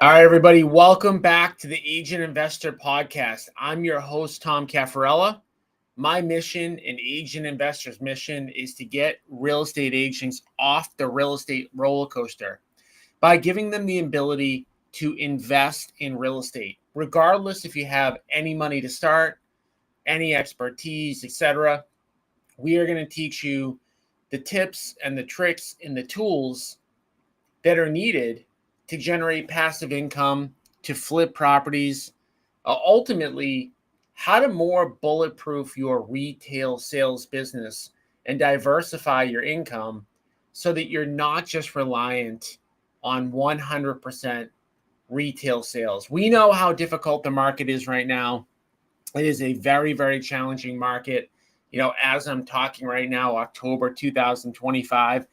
All right, everybody, welcome back to the Agent Investor Podcast. I'm your host, Tom Caffarella. My mission and Agent Investor's mission is to get real estate agents off the real estate roller coaster by giving them the ability to invest in real estate, regardless if you have any money to start, any expertise, etc. We are going to teach you the tips and the tricks and the tools that are needed to generate passive income, to flip properties, ultimately, how to more bulletproof your retail sales business and diversify your income so that you're not just reliant on 100% retail sales. We know how difficult the market is right now. It is a very, very challenging market. As I'm talking right now, October 2025,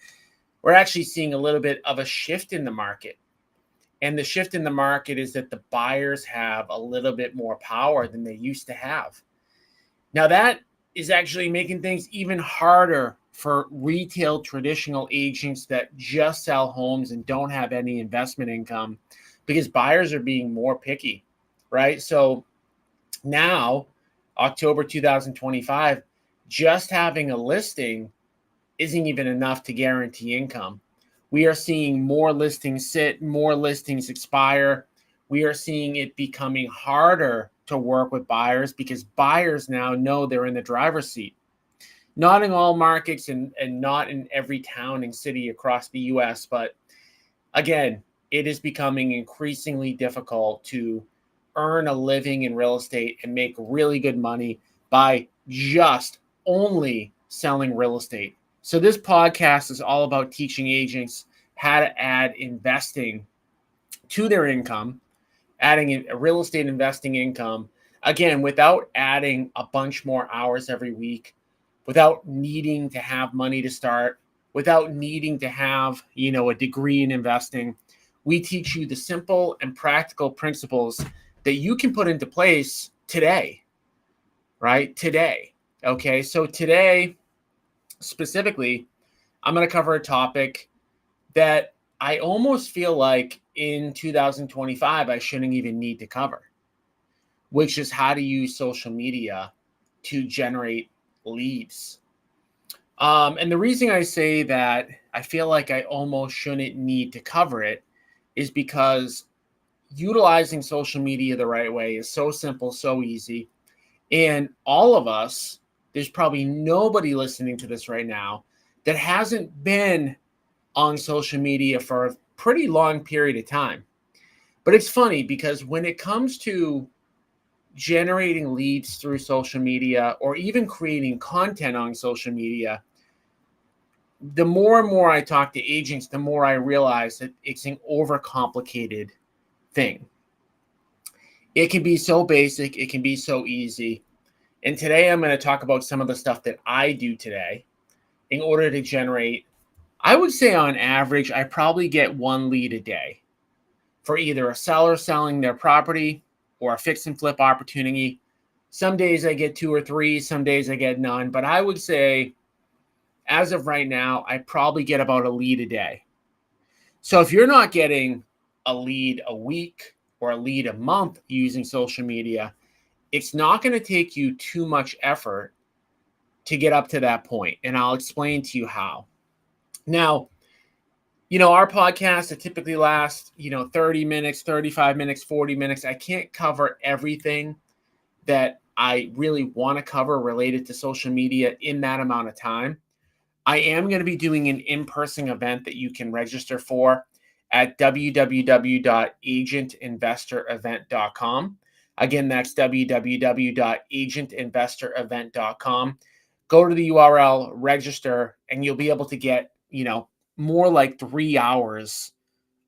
we're actually seeing a little bit of a shift in the market. And the shift in the market is that the buyers have a little bit more power than they used to have. Now, that is actually making things even harder for retail traditional agents that just sell homes and don't have any investment income because buyers are being more picky, right? So now, October 2025, just having a listing isn't even enough to guarantee income. We are seeing more listings sit, more listings expire. We are seeing it becoming harder to work with buyers because buyers now know they're in the driver's seat. Not in all markets and not in every town and city across the US, but again, it is becoming increasingly difficult to earn a living in real estate and make really good money by just only selling real estate. So this podcast is all about teaching agents how to add investing to their income, adding a real estate investing income, again, without adding a bunch more hours every week, without needing to have money to start, without needing to have, a degree in investing. We teach you the simple and practical principles that you can put into place today, right? Today. Okay. So today, specifically, I'm going to cover a topic that I almost feel like in 2025, I shouldn't even need to cover, which is how to use social media to generate leads. And the reason I say that I feel like I almost shouldn't need to cover it is because utilizing social media the right way is so simple, so easy. And all of us, there's probably nobody listening to this right now that hasn't been on social media for a pretty long period of time. But it's funny because when it comes to generating leads through social media or even creating content on social media, the more and more I talk to agents, the more I realize that it's an overcomplicated thing. It can be so basic, it can be so easy. And today I'm going to talk about some of the stuff that I do today in order to generate, I would say on average, I probably get one lead a day for either a seller selling their property or a fix and flip opportunity. Some days I get two or three, some days I get none, but I would say as of right now, I probably get about a lead a day. So if you're not getting a lead a week or a lead a month using social media, it's not going to take you too much effort to get up to that point. And I'll explain to you how. Now, our podcasts that typically last, 30 minutes, 35 minutes, 40 minutes. I can't cover everything that I really want to cover related to social media in that amount of time. I am going to be doing an in-person event that you can register for at www.agentinvestorevent.com. Again, that's www.agentinvestorevent.com. Go to the URL, register, and you'll be able to get, more like 3 hours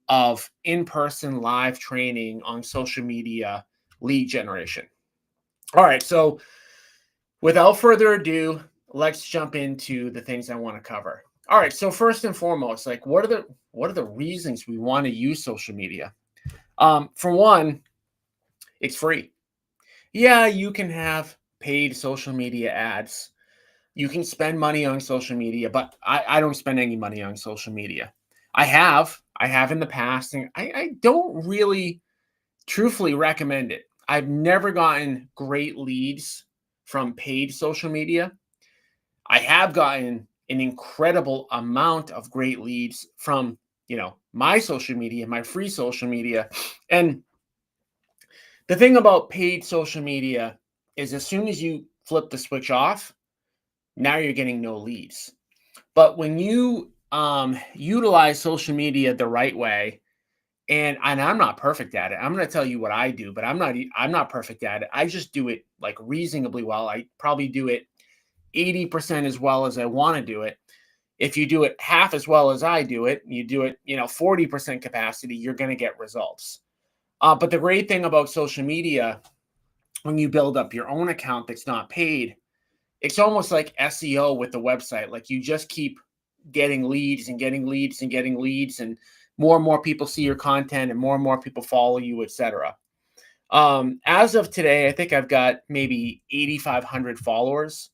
of in-person live training on social media lead generation. All right, so without further ado, let's jump into the things I want to cover. All right, so first and foremost, like what are the reasons we want to use social media? For one, it's free. Yeah, you can have paid social media ads. You can spend money on social media, but I don't spend any money on social media. I I have in the past, and I don't really truthfully recommend it. I've never gotten great leads from paid social media. I have gotten an incredible amount of great leads from, my social media, my free social media. And the thing about paid social media is as soon as you flip the switch off, now you're getting no leads. But when you utilize social media the right way, and I'm not perfect at it. I'm going to tell you what I do, but I'm not perfect at it. I just do it like reasonably well. I probably do it 80% as well as I want to do it. If you do it half as well as I do it, you do it, 40% capacity, you're going to get results. But the great thing about social media, when you build up your own account that's not paid, it's almost like SEO with the website. Like you just keep getting leads and getting leads and getting leads, and more people see your content and more people follow you, etc. As of today, I think I've got maybe 8,500 followers.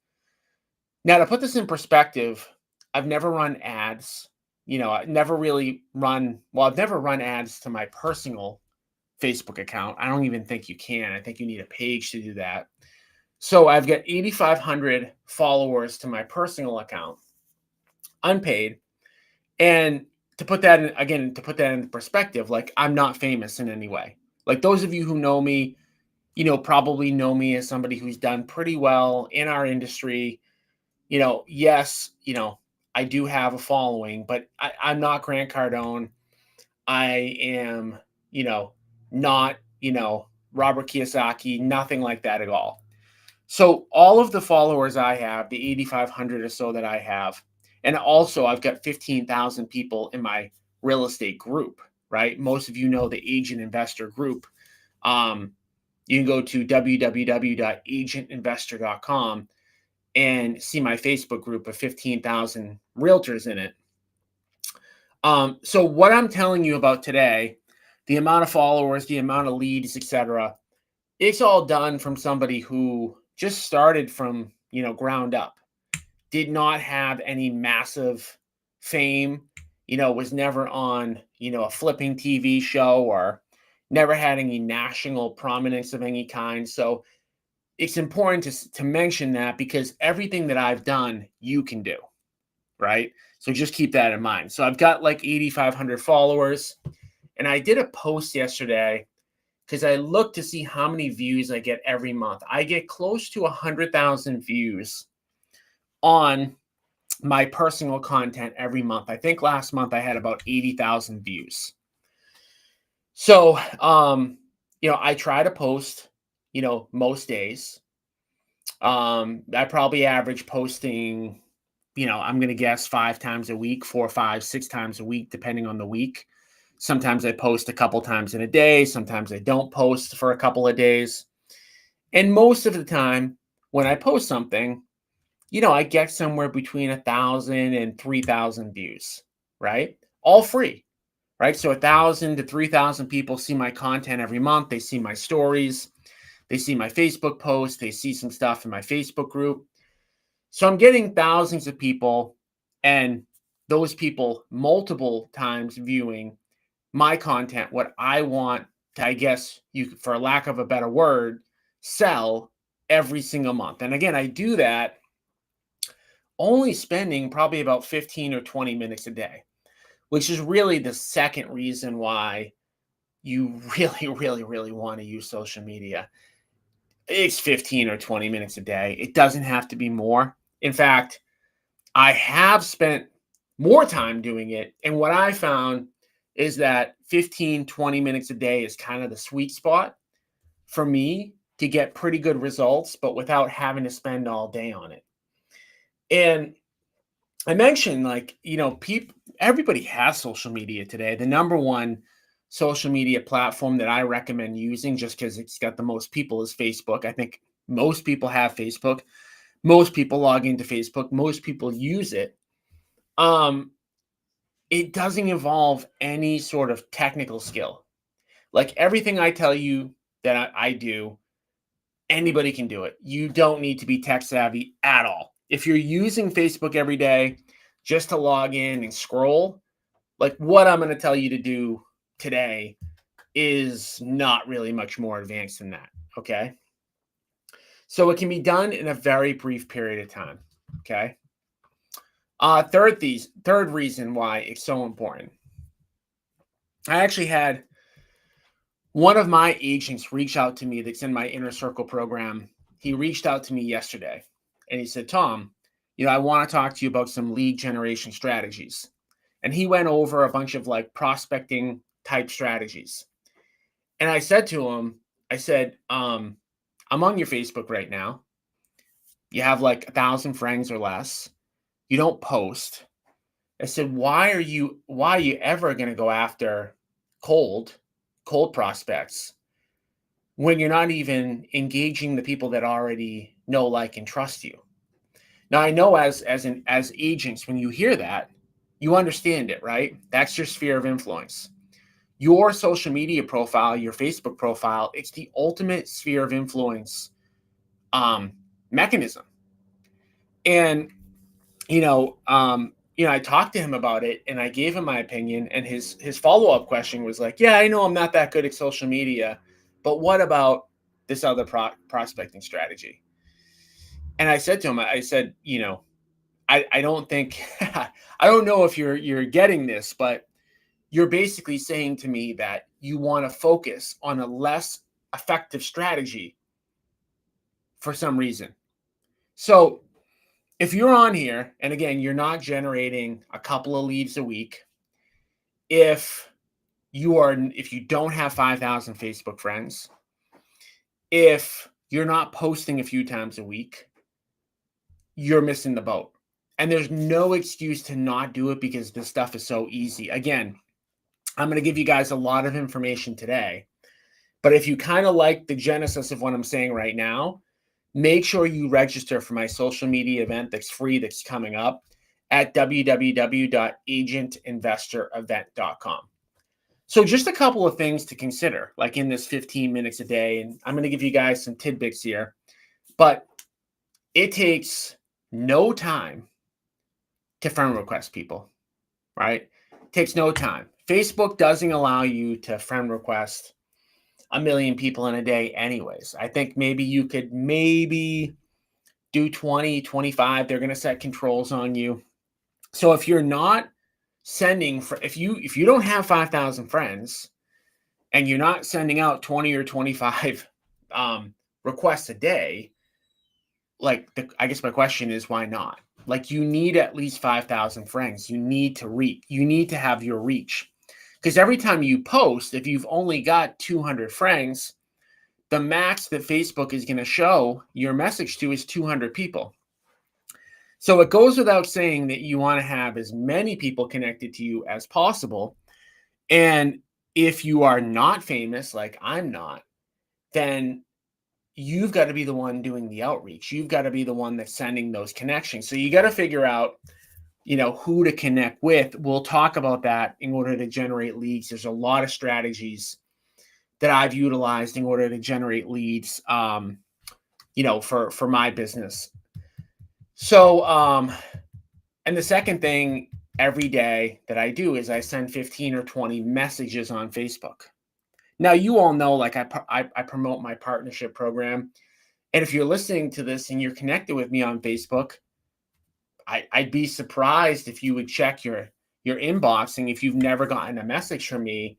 Now, to put this in perspective, I've never run ads. I've never run ads to my personal Facebook account. I don't even think you can. I think you need a page to do that. So I've got 8,500 followers to my personal account, unpaid. And to put that in perspective, like I'm not famous in any way. Like those of you who know me, probably know me as somebody who's done pretty well in our industry. Yes, I do have a following, but I'm not Grant Cardone. I am, not, Robert Kiyosaki, nothing like that at all. So all of the followers I have, the 8,500 or so that I have, and also I've got 15,000 people in my real estate group, right? Most of you know the Agent Investor group. You can go to www.agentinvestor.com and see my Facebook group of 15,000 realtors in it. So what I'm telling you about today, the amount of followers, the amount of leads, etc., it's all done from somebody who just started from, ground up, did not have any massive fame, was never on, a flipping TV show or never had any national prominence of any kind. So it's important to mention that because everything that I've done, you can do, right? So just keep that in mind. So I've got like 8,500 followers, and I did a post yesterday because I look to see how many views I get every month. I get close to 100,000 views on my personal content every month. I think last month I had about 80,000 views. So, I try to post, most days. I probably average posting, I'm going to guess 5 times a week, 4, 5, 6 times a week, depending on the week. Sometimes I post a couple times in a day. Sometimes I don't post for a couple of days. And most of the time when I post something, I get somewhere between 1,000 and 3,000 views, right? All free, right? So 1,000 to 3,000 people see my content every month. They see my stories. They see my Facebook posts. They see some stuff in my Facebook group. So I'm getting thousands of people, and those people multiple times viewing my content, what I want to, I guess, for lack of a better word, sell every single month. And again, I do that only spending probably about 15 or 20 minutes a day, which is really the second reason why you really, really, really want to use social media. It's 15 or 20 minutes a day. It doesn't have to be more. In fact, I have spent more time doing it. And what I found is that 15, 20 minutes a day is kind of the sweet spot for me to get pretty good results, but without having to spend all day on it. And I mentioned, like, everybody has social media today. The number one social media platform that I recommend using, just because it's got the most people, is Facebook. I think most people have Facebook. Most people log into Facebook. Most people use it. It doesn't involve any sort of technical skill. Like everything I tell you that I do, anybody can do it. You don't need to be tech savvy at all. If you're using Facebook every day just to log in and scroll, like what I'm going to tell you to do today is not really much more advanced than that. Okay. So it can be done in a very brief period of time. Okay. Third reason why it's so important. I actually had one of my agents reach out to me that's in my Inner Circle program. He reached out to me yesterday and he said, Tom, I want to talk to you about some lead generation strategies. And he went over a bunch of like prospecting type strategies. And I said to him, I'm on your Facebook right now. You have like 1,000 friends or less. You don't post. I said, why are you ever going to go after cold prospects when you're not even engaging the people that already know, like, and trust you? Now, I know as agents, when you hear that, you understand it, right? That's your sphere of influence. Your social media profile, your Facebook profile, it's the ultimate sphere of influence mechanism. And I talked to him about it and I gave him my opinion, and his follow-up question was like, yeah, I know I'm not that good at social media, but what about this other prospecting strategy? And I said to him, I said, I don't think I don't know if you're getting this, but you're basically saying to me that you want to focus on a less effective strategy for some reason. So if you're on here and again, you're not generating a couple of leads a week, if you don't have 5,000 Facebook friends, if you're not posting a few times a week, you're missing the boat. And there's no excuse to not do it because this stuff is so easy. Again, I'm going to give you guys a lot of information today, but if you kind of like the genesis of what I'm saying right now, make sure you register for my social media event that's free, that's coming up at www.agentinvestorevent.com. So just a couple of things to consider, like in this 15 minutes a day, and I'm going to give you guys some tidbits here, but it takes no time to friend request people, right? It takes no time. Facebook doesn't allow you to friend request 1 million people in a day anyways. I think maybe you could do 20, 25. They're going to set controls on you. So if you're not sending, if you don't have 5,000 friends and you're not sending out 20 or 25 requests a day, I guess my question is, why not? Like, you need at least 5,000 friends. You need to have your reach. Because every time you post, if you've only got 200 friends, the max that Facebook is going to show your message to is 200 people. So it goes without saying that you want to have as many people connected to you as possible. And if you are not famous, like I'm not, then you've got to be the one doing the outreach. You've got to be the one that's sending those connections. So you got to figure out, who to connect with. We'll talk about that in order to generate leads. There's a lot of strategies that I've utilized in order to generate leads, for my business. So, and the second thing every day that I do is I send 15 or 20 messages on Facebook. Now, you all know, like I promote my partnership program. And if you're listening to this and you're connected with me on Facebook, I'd be surprised if you would check your inbox, and if you've never gotten a message from me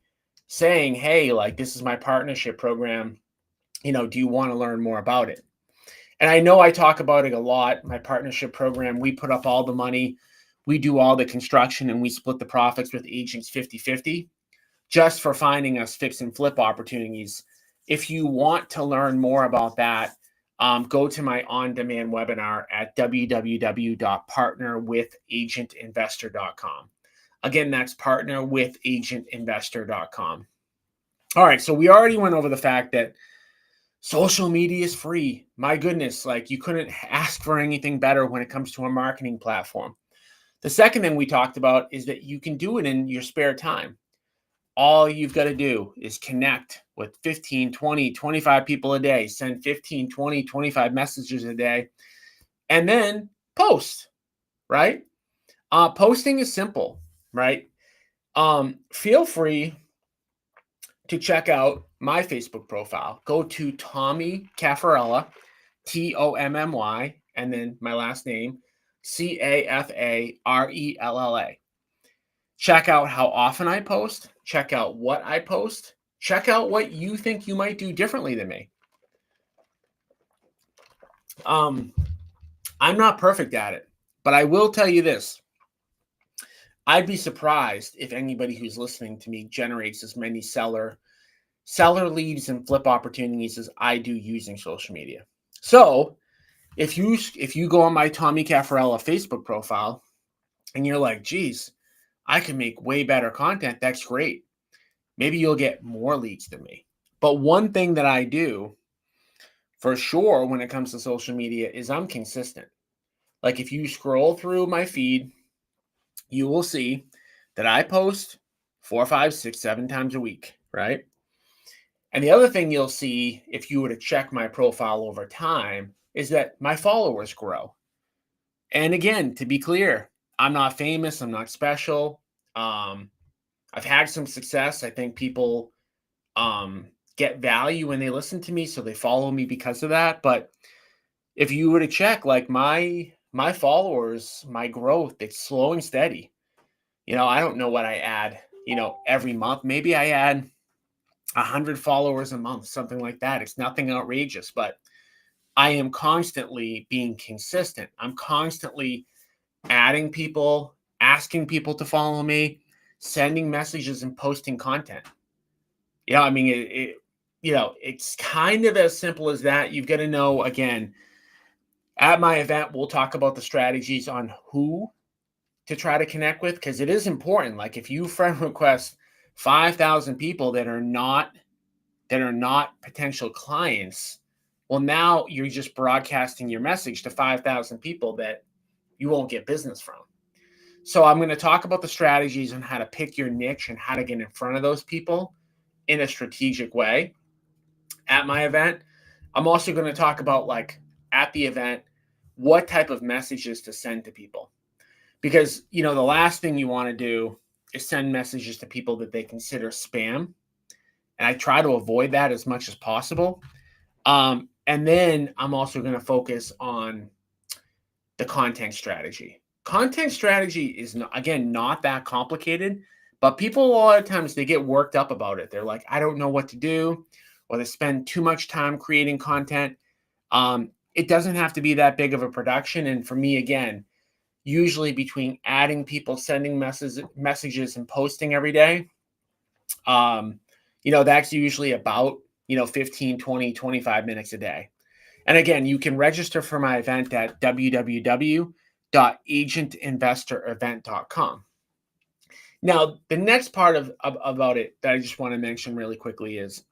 saying, hey, like, this is my partnership program, do you want to learn more about it? And I know I talk about it a lot. My partnership program, we put up all the money, we do all the construction, and we split the profits with agents 50-50 just for finding us fix and flip opportunities. If you want to learn more about that, go to my on-demand webinar at www.partnerwithagentinvestor.com. Again, that's partnerwithagentinvestor.com. All right, so we already went over the fact that social media is free. My goodness, like, you couldn't ask for anything better when it comes to a marketing platform. The second thing we talked about is that you can do it in your spare time. All you've got to do is connect with 15, 20, 25 people a day, send 15, 20, 25 messages a day, and then post, right? Posting is simple, right? Feel free to check out my Facebook profile. Go to Tommy Caffarella, Tommy, and then my last name, Cafarella. Check out how often I post. Check out what I post. Check out what you think you might do differently than me. I'm not perfect at it, but I will tell you this. I'd be surprised if anybody who's listening to me generates as many seller leads and flip opportunities as I do using social media. So if you go on my Tommy Caffarella Facebook profile and you're like, geez, I can make way better content, that's great. Maybe you'll get more leads than me. But one thing that I do for sure when it comes to social media is I'm consistent. Like if you scroll through my feed, you will see that I post 4, 5, 6, 7 times a week, right? And the other thing you'll see if you were to check my profile over time is that my followers grow. And again, to be clear, I'm not famous. I'm not special. I've had some success. I think people get value when they listen to me, so they follow me because of that. But if you were to check, like my followers, my growth, it's slow and steady. I don't know what I add, every month. Maybe I add 100 followers a month, something like that. It's nothing outrageous, but I am constantly being consistent. I'm constantly adding people, asking people to follow me, sending messages and posting content. I mean, it's kind of as simple as that. You've got to know, again, at my event, we'll talk about the strategies on who to try to connect with, because it is important. Like if you friend request 5,000 people that are not potential clients, well, now you're just broadcasting your message to 5,000 people that you won't get business from. So I'm going to talk about the strategies on how to pick your niche and how to get in front of those people in a strategic way at my event. I'm also going to talk about, like, at the event, what type of messages to send to people. Because, the last thing you want to do is send messages to people that they consider spam. And I try to avoid that as much as possible. And then I'm also going to focus on the content strategy. Content strategy is, not that complicated, but people a lot of times they get worked up about it. They're like, I don't know what to do, or they spend too much time creating content. It doesn't have to be that big of a production. And for me, again, usually between adding people, sending messages and posting every day, that's usually about, 15, 20, 25 minutes a day. And again, you can register for my event at www.agentinvestorevent.com. Now, the next part about it that I just want to mention really quickly is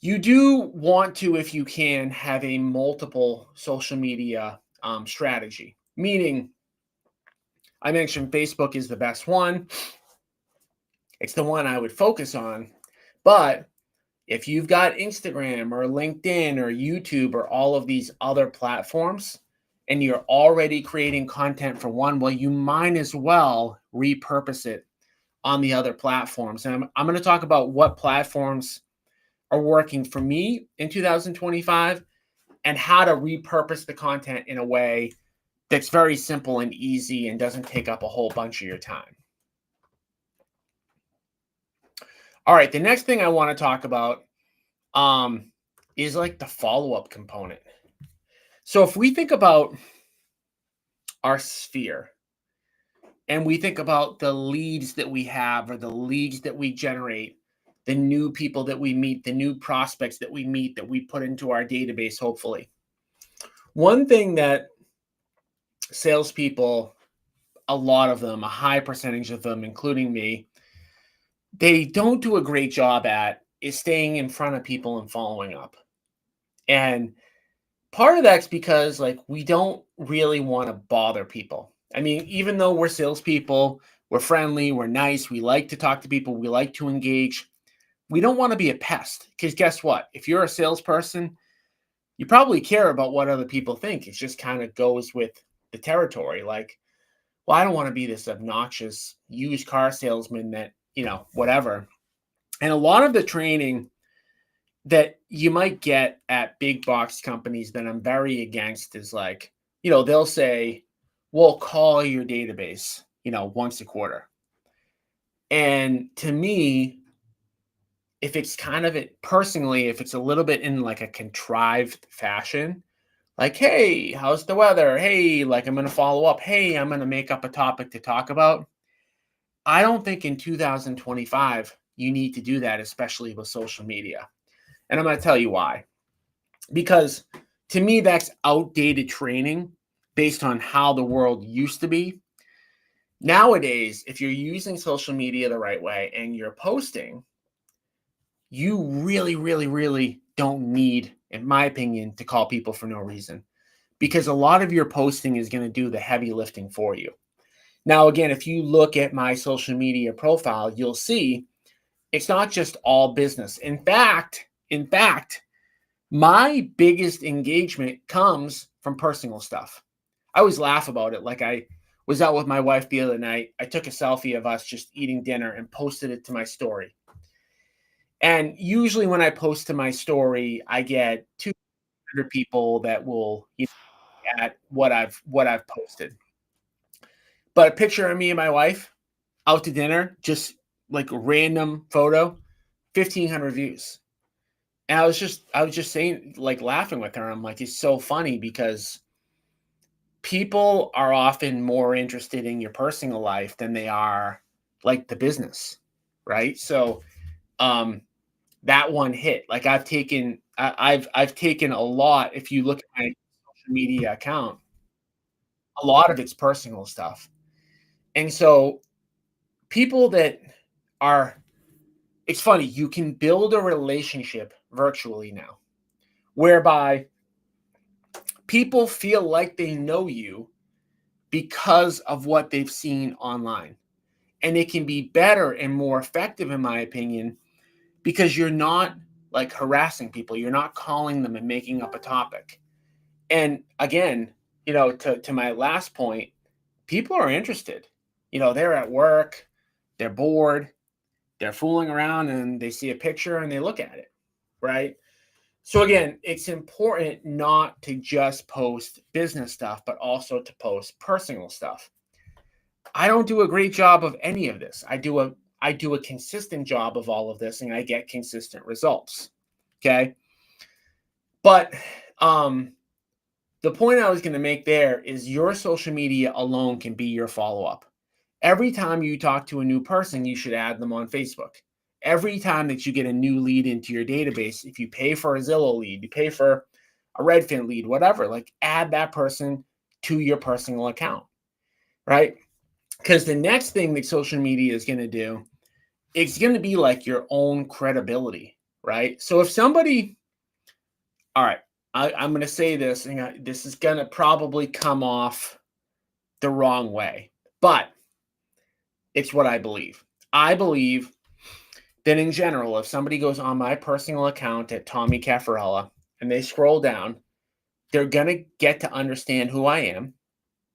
you do want to, if you can, have a multiple social media strategy. Meaning, I mentioned Facebook is the best one. It's the one I would focus on. But if you've got Instagram or LinkedIn or YouTube or all of these other platforms, and you're already creating content for one, well, you might as well repurpose it on the other platforms. And I'm going to talk about what platforms are working for me in 2025 and how to repurpose the content in a way that's very simple and easy and doesn't take up a whole bunch of your time. All right, the next thing I want to talk about is like the follow-up component. So if we think about our sphere and we think about the leads that we have or the leads that we generate, the new people that we meet, the new prospects that we meet that we put into our database, hopefully. One thing that salespeople, a lot of them, a high percentage of them, including me, they don't do a great job at is staying in front of people and following up. And part of that's because, like, we don't really want to bother people. I mean, even though we're salespeople, we're friendly, we're nice, we like to talk to people, we like to engage. We don't want to be a pest, because guess what? If you're a salesperson, you probably care about what other people think. It just kind of goes with the territory. Like, well, I don't want to be this obnoxious used car salesman that, whatever. And a lot of the training that you might get at big box companies that I'm very against is like, they'll say, well, call your database, once a quarter. And to me, if it's kind of it personally, if it's a little bit in like a contrived fashion, like, hey, how's the weather? Hey, like I'm going to follow up. Hey, I'm going to make up a topic to talk about. I don't think in 2025 you need to do that, especially with social media. And I'm going to tell you why. Because to me, that's outdated training based on how the world used to be. Nowadays, if you're using social media the right way and you're posting, you really, really, really don't need, in my opinion, to call people for no reason, because a lot of your posting is going to do the heavy lifting for you. Now, again, if you look at my social media profile, you'll see it's not just all business. In fact, my biggest engagement comes from personal stuff. I always laugh about it. Like I was out with my wife the other night. I took a selfie of us just eating dinner and posted it to my story. And usually when I post to my story, I get 200 people that will at what I've posted. But a picture of me and my wife out to dinner, just like a random photo, 1,500 views. And I was just saying, like laughing with her. I'm like, it's so funny because people are often more interested in your personal life than they are like the business, right? So that one hit. Like I've taken a lot. If you look at my social media account, a lot of it's personal stuff. And so people that are, it's funny, you can build a relationship virtually now, whereby people feel like they know you because of what they've seen online. And it can be better and more effective, in my opinion, because you're not like harassing people. You're not calling them and making up a topic. And again, to my last point, people are interested. They're at work, they're bored, they're fooling around, and they see a picture and they look at it, right? So again, it's important not to just post business stuff, but also to post personal stuff. I don't do a great job of any of this. I do a consistent job of all of this, and I get consistent results. Okay. But the point I was going to make there is your social media alone can be your follow-up. Every time you talk to a new person, you should add them on Facebook. Every time that you get a new lead into your database, if you pay for a Zillow lead, you pay for a Redfin lead, whatever, like add that person to your personal account, right? Because the next thing that social media is going to do, it's going to be like your own credibility, right? So if somebody, all right, I'm going to say this, and this is going to probably come off the wrong way, but it's what I believe. I believe that in general, if somebody goes on my personal account at Tommy Caffarella and they scroll down, they're going to get to understand who I am.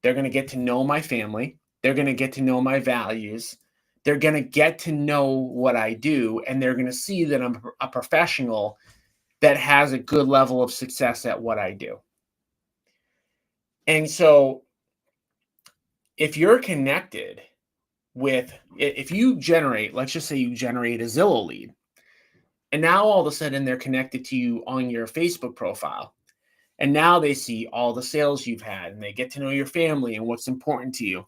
They're going to get to know my family. They're going to get to know my values. They're going to get to know what I do, and they're going to see that I'm a professional that has a good level of success at what I do. And so if you're connected with, if you generate, let's just say you generate a Zillow lead, and now all of a sudden they're connected to you on your Facebook profile. And now they see all the sales you've had and they get to know your family and what's important to you.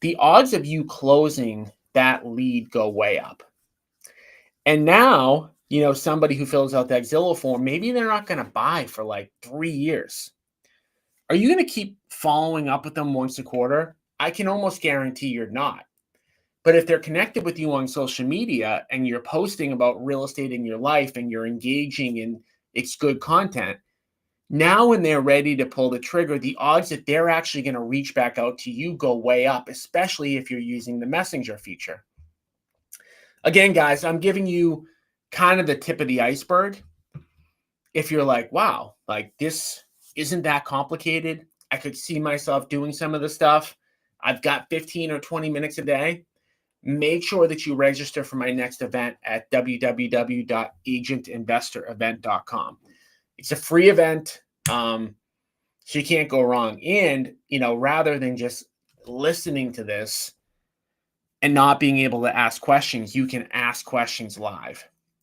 The odds of you closing that lead go way up. And now, somebody who fills out that Zillow form, maybe they're not going to buy for like 3 years. Are you going to keep following up with them once a quarter? I can almost guarantee you're not. But if they're connected with you on social media and you're posting about real estate in your life and you're engaging and it's good content, now when they're ready to pull the trigger, the odds that they're actually going to reach back out to you go way up, especially if you're using the messenger feature. Again, guys, I'm giving you kind of the tip of the iceberg. If you're like, wow, like this isn't that complicated, I could see myself doing some of the stuff, I've got 15 or 20 minutes a day. Make sure that you register for my next event at www.agentinvestorevent.com. It's a free event, so you can't go wrong. And, rather than just listening to this and not being able to ask questions, you can ask questions live.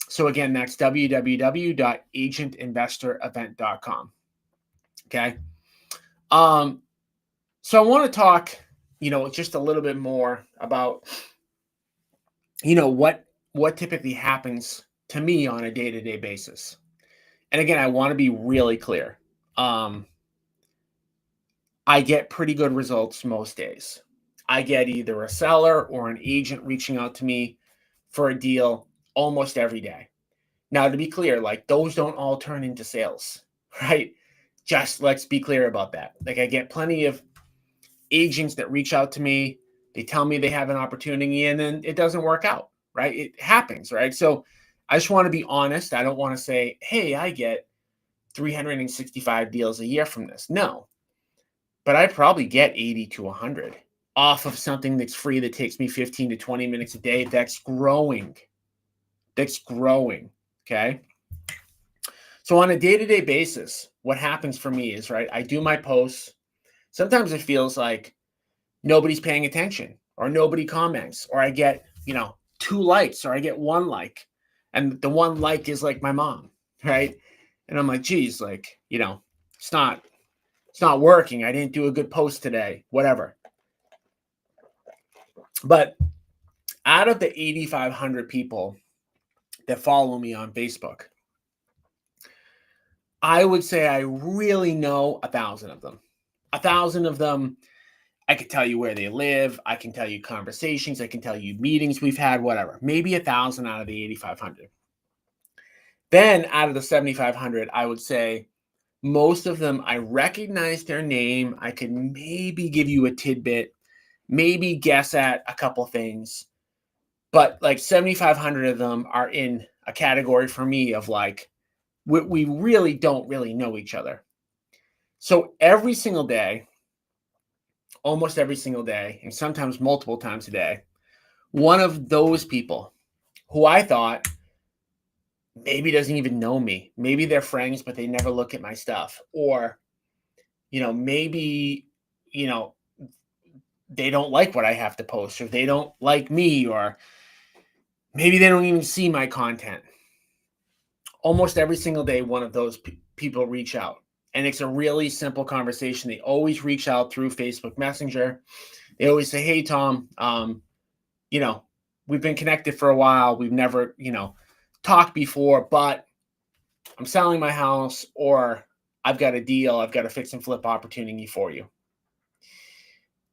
So again, that's www.agentinvestorevent.com. Okay. So I want to talk, just a little bit more about, what typically happens to me on a day-to-day basis. And again, I want to be really clear. I get pretty good results most days. I get either a seller or an agent reaching out to me for a deal almost every day. Now, to be clear, like those don't all turn into sales, right? Just let's be clear about that. Like I get plenty of agents that reach out to me. They tell me they have an opportunity and then it doesn't work out, right? It happens, right? So I just want to be honest. I don't want to say, hey, I get 365 deals a year from this. No, but I probably get 80 to 100 off of something that's free that takes me 15 to 20 minutes a day. That's growing. Okay. So on a day-to-day basis, what happens for me is, right, I do my posts. Sometimes it feels like nobody's paying attention or nobody comments, or I get, 2 likes or I get 1 like. And the 1 like is like my mom, right? And I'm like, geez, like, it's not working. I didn't do a good post today, whatever. But out of the 8,500 people that follow me on Facebook, I would say I really know 1,000 of them. 1,000 of them, I could tell you where they live. I can tell you conversations. I can tell you meetings we've had, whatever. Maybe 1,000 out of the 8,500. Then out of the 7,500, I would say most of them, I recognize their name. I could maybe give you a tidbit, maybe guess at a couple things. But like 7,500 of them are in a category for me of like, we really don't really know each other. So every single day, almost every single day, and sometimes multiple times a day, one of those people who I thought maybe doesn't even know me, maybe they're friends, but they never look at my stuff, or, maybe, they don't like what I have to post, or they don't like me, or maybe they don't even see my content. Almost every single day, one of those people reach out. And it's a really simple conversation. They always reach out through Facebook Messenger. They always say, hey, Tom, we've been connected for a while. We've never, talked before, but I'm selling my house, or I've got a deal. I've got a fix and flip opportunity for you.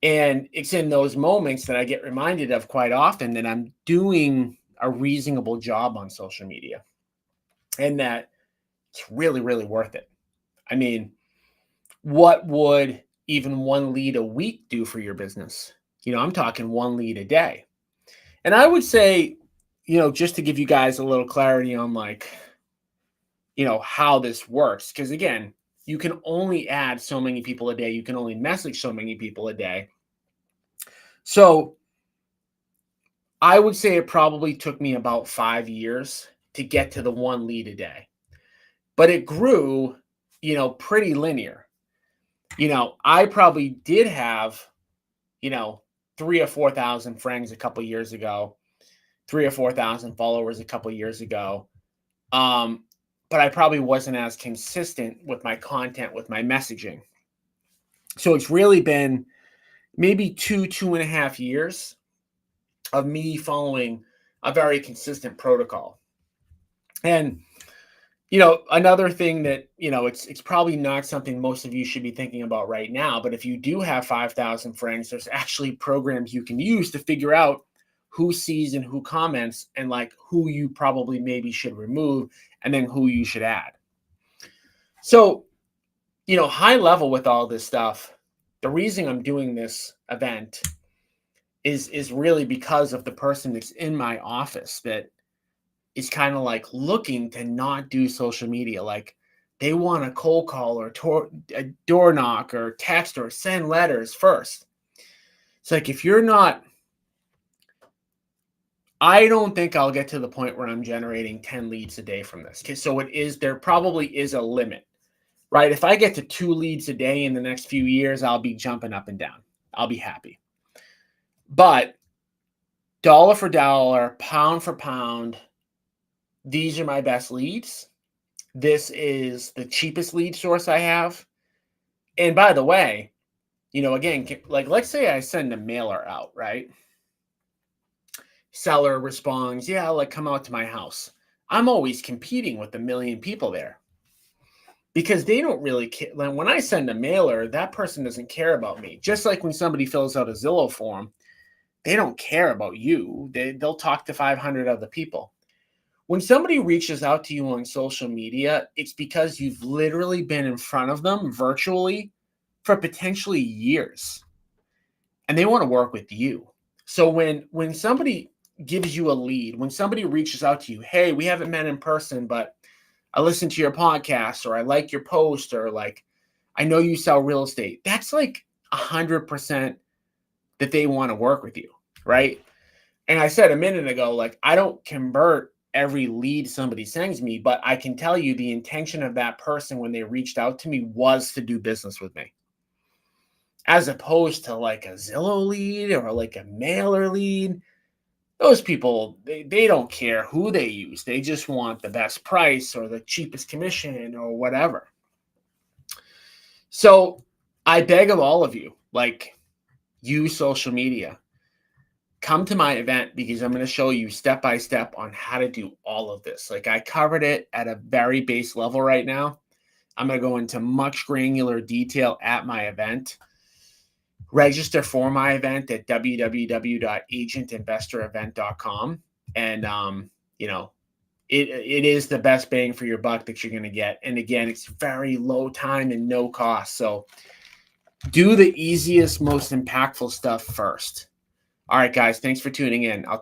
And it's in those moments that I get reminded of quite often that I'm doing a reasonable job on social media, and that it's really, really worth it. I mean, what would even 1 lead a week do for your business? I'm talking 1 lead a day. And I would say, just to give you guys a little clarity on like, how this works. Because again, you can only add so many people a day. You can only message so many people a day. So I would say it probably took me about 5 years to get to the 1 lead a day. But it grew, pretty linear. I probably did have, 3,000 or 4,000 friends a couple years ago, 3,000 or 4,000 followers a couple years ago. But I probably wasn't as consistent with my content, with my messaging. So it's really been maybe 2.5 years of me following a very consistent protocol. And another thing that, it's probably not something most of you should be thinking about right now, but if you do have 5,000 friends, there's actually programs you can use to figure out who sees and who comments, and like who you probably maybe should remove, and then who you should add. So, high level with all this stuff, the reason I'm doing this event is really because of the person that's in my office that is kind of like looking to not do social media. Like they want a cold call or a door knock or text or send letters first. It's like if you're not, I don't think I'll get to the point where I'm generating 10 leads a day from this. Okay, so there probably is a limit, right? If I get to 2 leads a day in the next few years, I'll be jumping up and down. I'll be happy. But dollar for dollar, pound for pound, these are my best leads. This is the cheapest lead source I have. And by the way, again, like let's say I send a mailer out, right? Seller responds, yeah, like come out to my house. I'm always competing with a million people there because they don't really care. Like when I send a mailer, that person doesn't care about me. Just like when somebody fills out a Zillow form, they don't care about you. They'll talk to 500 other people. When somebody reaches out to you on social media, it's because you've literally been in front of them virtually for potentially years, and they want to work with you. So when somebody gives you a lead, when somebody reaches out to you, hey, we haven't met in person, but I listened to your podcast, or I like your post, or like, I know you sell real estate. That's like 100% that they want to work with you, right? And I said a minute ago, like, I don't convert every lead somebody sends me, but I can tell you the intention of that person when they reached out to me was to do business with me, as opposed to like a Zillow lead or like a mailer lead. Those people, they don't care who they use. They just want the best price or the cheapest commission or whatever. So I beg of all of you, like, use social media. Come to my event because I'm going to show you step by step on how to do all of this. Like, I covered it at a very base level right now. I'm going to go into much granular detail at my event. Register for my event at www.agentinvestorevent.com. And, it is the best bang for your buck that you're going to get. And again, it's very low time and no cost. So do the easiest, most impactful stuff first. All right, guys, thanks for tuning in.